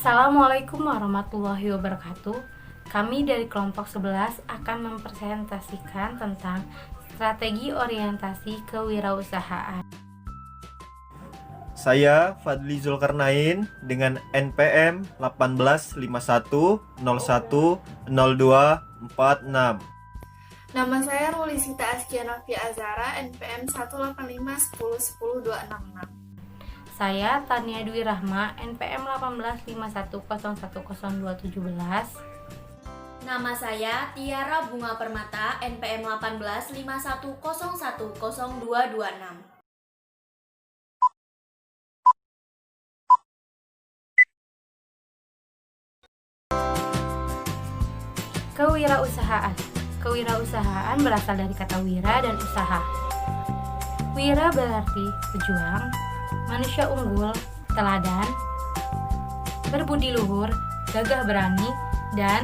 Assalamualaikum warahmatullahi wabarakatuh. Kami dari kelompok 11 akan mempresentasikan tentang strategi orientasi kewirausahaan. Saya Fadli Zulkarnain dengan NPM 1851010246. Nama saya Rulisita Askianafi Azara, NPM 18510100266. Saya Tania Dwi Rahma, NPM 1851010217. Nama saya Tiara Bunga Permata, NPM 1851010226. Kewirausahaan. Kewirausahaan berasal dari kata wira dan usaha. Wira berarti pejuang, manusia unggul, teladan, berbudi luhur, gagah berani, dan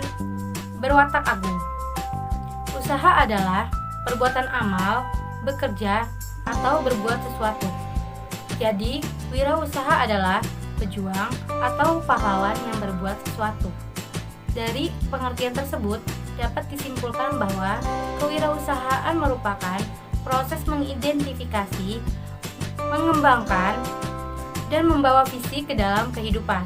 berwatak agung. Usaha adalah perbuatan amal, bekerja, atau berbuat sesuatu. Jadi, wirausaha adalah pejuang atau pahlawan yang berbuat sesuatu. Dari pengertian tersebut, dapat disimpulkan bahwa kewirausahaan merupakan proses mengidentifikasi, mengembangkan, dan membawa visi ke dalam kehidupan.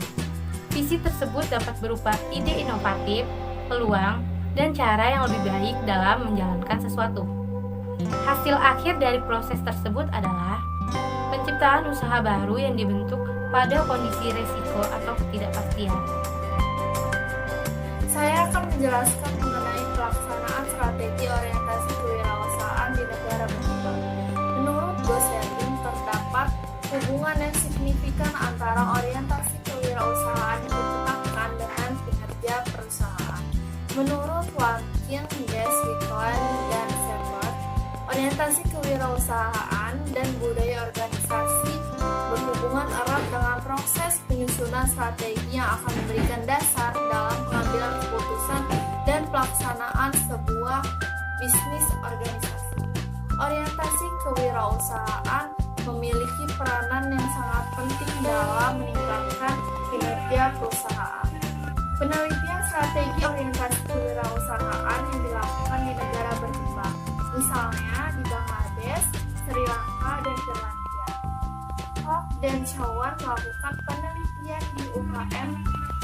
Visi tersebut dapat berupa ide inovatif, peluang, dan cara yang lebih baik dalam menjalankan sesuatu. Hasil akhir dari proses tersebut adalah penciptaan usaha baru yang dibentuk pada kondisi resiko atau ketidakpastian. Saya akan menjelaskan mengenai pelaksanaan strategi orientasi kewirausahaan di negara berkembang. Menurut Gosselin, terdapat hubungan yang signifikan antara orientasi kewirausahaan yang ditetapkan dengan kinerja perusahaan. Menurut Watkin, Wickland, dan Shepard, orientasi kewirausahaan dan budaya organisasi berhubungan erat dengan proses penyusunan strategi yang akan memberikan dasar dalam pengambilan keputusan dan pelaksanaan sebuah bisnis organisasi. Orientasi kewirausahaan memiliki peranan yang sangat penting dalam meningkatkan kinerja perusahaan. Penelitian strategi orientasi kewirausahaan yang dilakukan di negara berkembang, misalnya di Bangladesh, Sri Lanka, dan Finlandia. Hock dan Chawan melakukan penelitian di UKM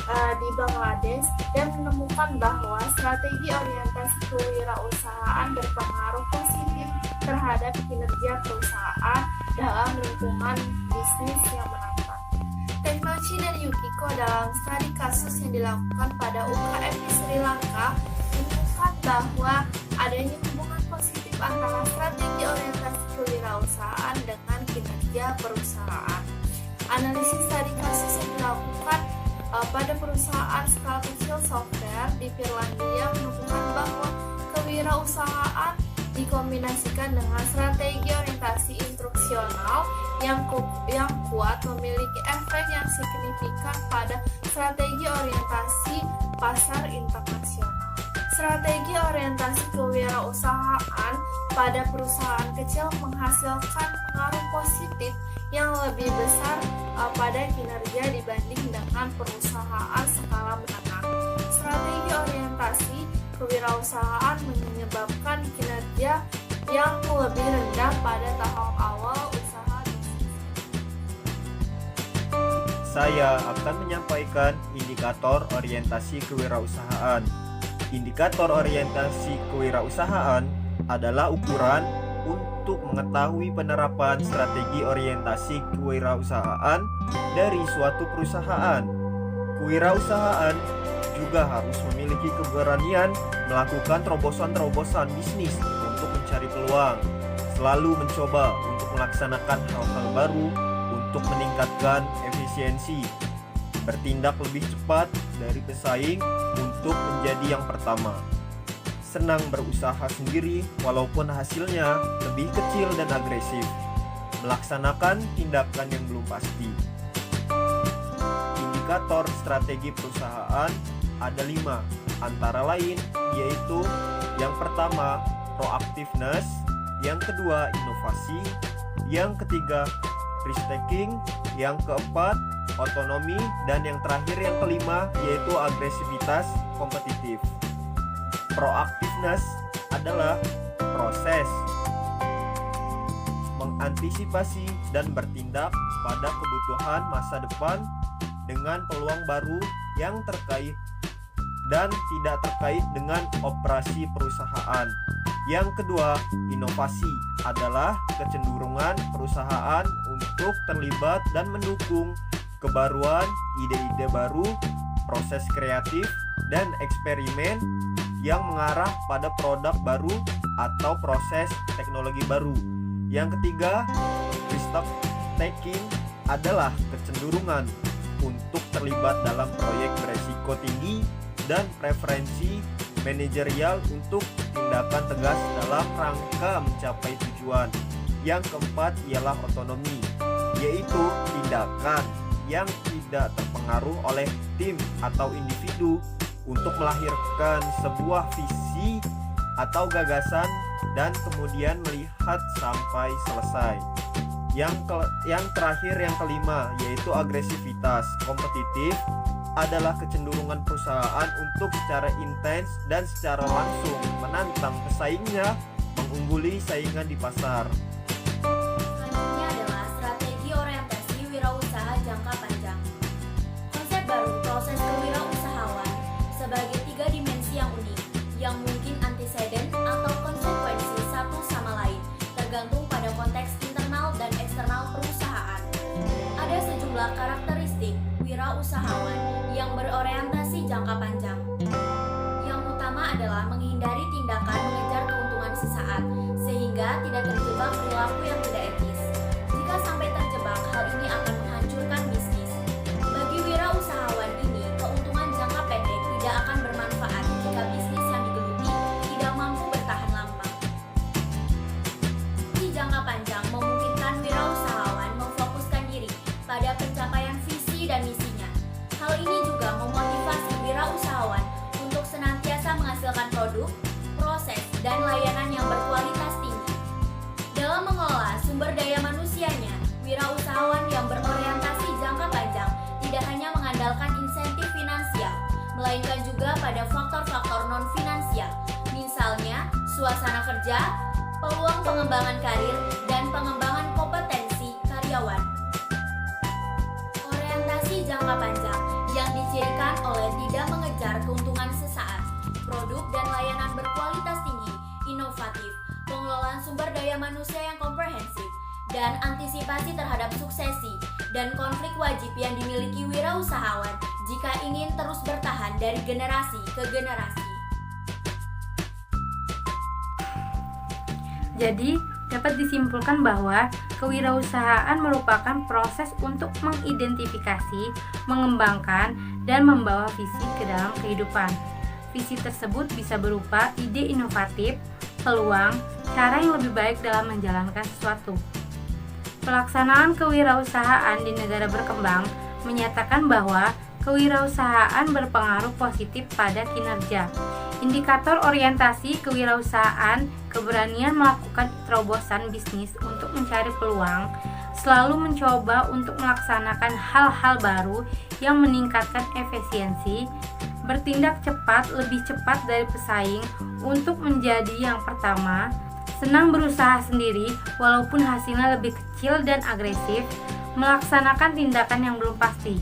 di Bangladesh dan menemukan bahwa strategi orientasi kewirausahaan berpengaruh positif terhadap kinerja perusahaan dalam lingkungan bisnis yang menantang. Teknochi dan Yukiko dalam studi kasus yang dilakukan pada UKM di Sri Lanka menemukan bahwa adanya hubungan positif antara strategi orientasi kewirausahaan dengan kinerja perusahaan. Analisis studi kasus yang dilakukan pada perusahaan skala kecil software di Finlandia menemukan bahwa kewirausahaan dikombinasikan dengan strategi orientasi instruksional yang kuat memiliki efek yang signifikan pada strategi orientasi pasar internasional. Strategi orientasi kewirausahaan pada perusahaan kecil menghasilkan pengaruh positif yang lebih besar pada kinerja dibanding dengan perusahaan skala menengah. Strategi orientasi kewirausahaan menyebabkan kinerja yang lebih rendah pada tahap awal usaha bisnis. Saya akan menyampaikan indikator orientasi kewirausahaan. Indikator orientasi kewirausahaan adalah ukuran untuk mengetahui penerapan strategi orientasi kewirausahaan dari suatu perusahaan. Kewirausahaan juga harus memiliki keberanian melakukan terobosan-terobosan bisnis untuk mencari peluang, selalu mencoba untuk melaksanakan hal-hal baru untuk meningkatkan efisiensi, bertindak lebih cepat dari pesaing untuk menjadi yang pertama, senang berusaha sendiri walaupun hasilnya lebih kecil dan agresif, melaksanakan tindakan yang belum pasti. Indikator strategi perusahaan ada 5, antara lain yaitu yang pertama proactiveness, yang kedua inovasi, yang ketiga risk taking, yang keempat otonomi, dan yang terakhir yang kelima yaitu agresivitas kompetitif. Proaktiveness adalah proses mengantisipasi dan bertindak pada kebutuhan masa depan dengan peluang baru yang terkait dan tidak terkait dengan operasi perusahaan. Yang kedua, inovasi adalah kecenderungan perusahaan untuk terlibat dan mendukung kebaruan, ide-ide baru, proses kreatif, dan eksperimen yang mengarah pada produk baru atau proses teknologi baru. Yang ketiga, risk taking adalah kecenderungan untuk terlibat dalam proyek beresiko tinggi dan preferensi manajerial untuk tindakan tegas dalam rangka mencapai tujuan. Yang keempat ialah otonomi, yaitu tindakan yang tidak terpengaruh oleh tim atau individu untuk melahirkan sebuah visi atau gagasan dan kemudian melihat sampai selesai. Yang terakhir, yang kelima, yaitu agresivitas kompetitif adalah kecenderungan perusahaan untuk secara intens dan secara langsung menantang pesaingnya, mengungguli saingan di pasar. Selanjutnya adalah strategi orientasi wirausaha jangka panjang. Konsep baru proses kewirausahaan sebagai 3 dimensi yang unik, yang mungkin antecedent atau konsekuensi satu sama lain, tergantung pada konteks internal dan eksternal perusahaan. Ada sejumlah karakteristik wirausahawan yang berorientasi jangka panjang. Yang utama adalah menghindari tindakan mengejar keuntungan sesaat, sehingga tidak terjebak perilaku yang tidak etis. Jika sampai terjebak, hal ini akan menghancurkan bisnis. Bagi wirausahawan ini, keuntungan jangka pendek tidak akan bermanfaat jika bisnis yang digeluti tidak mampu bertahan lama. Di jangka panjang memungkinkan wirausahawan memfokuskan diri pada pencapaian visi dan misinya. Hal ini juga memotivasi wirausahawan untuk senantiasa menghasilkan produk, proses, dan layanan yang berkualitas tinggi. Dalam mengelola sumber daya manusianya, wirausahawan yang berorientasi jangka panjang tidak hanya mengandalkan insentif finansial, melainkan juga pada faktor-faktor non-finansial, misalnya suasana kerja, peluang pengembangan karir, dan pengembangan kompetensi karyawan. Orientasi jangka panjang yang dicirikan oleh tidak mengejar keuntungan sesaat, produk dan layanan berkualitas tinggi, inovatif, pengelolaan sumber daya manusia yang komprehensif, dan antisipasi terhadap suksesi dan konflik wajib yang dimiliki wirausahawan jika ingin terus bertahan dari generasi ke generasi. Jadi, dapat disimpulkan bahwa kewirausahaan merupakan proses untuk mengidentifikasi, mengembangkan, dan membawa visi ke dalam kehidupan. Visi tersebut bisa berupa ide inovatif, peluang, cara yang lebih baik dalam menjalankan sesuatu. Pelaksanaan kewirausahaan di negara berkembang menyatakan bahwa kewirausahaan berpengaruh positif pada kinerja. Indikator orientasi kewirausahaan, keberanian melakukan terobosan bisnis untuk mencari peluang, selalu mencoba untuk melaksanakan hal-hal baru yang meningkatkan efisiensi, bertindak cepat, lebih cepat dari pesaing untuk menjadi yang pertama, senang berusaha sendiri walaupun hasilnya lebih kecil dan agresif, melaksanakan tindakan yang belum pasti.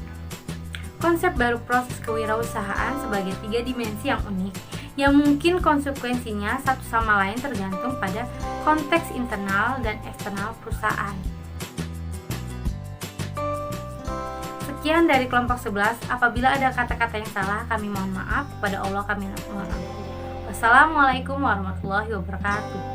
Konsep baru proses kewirausahaan sebagai 3 dimensi yang unik, yang mungkin konsekuensinya satu sama lain tergantung pada konteks internal dan eksternal perusahaan. Sekian dari kelompok 11. Apabila ada kata-kata yang salah, kami mohon maaf. Kepada Allah kami mohon ampun. Wassalamualaikum warahmatullahi wabarakatuh.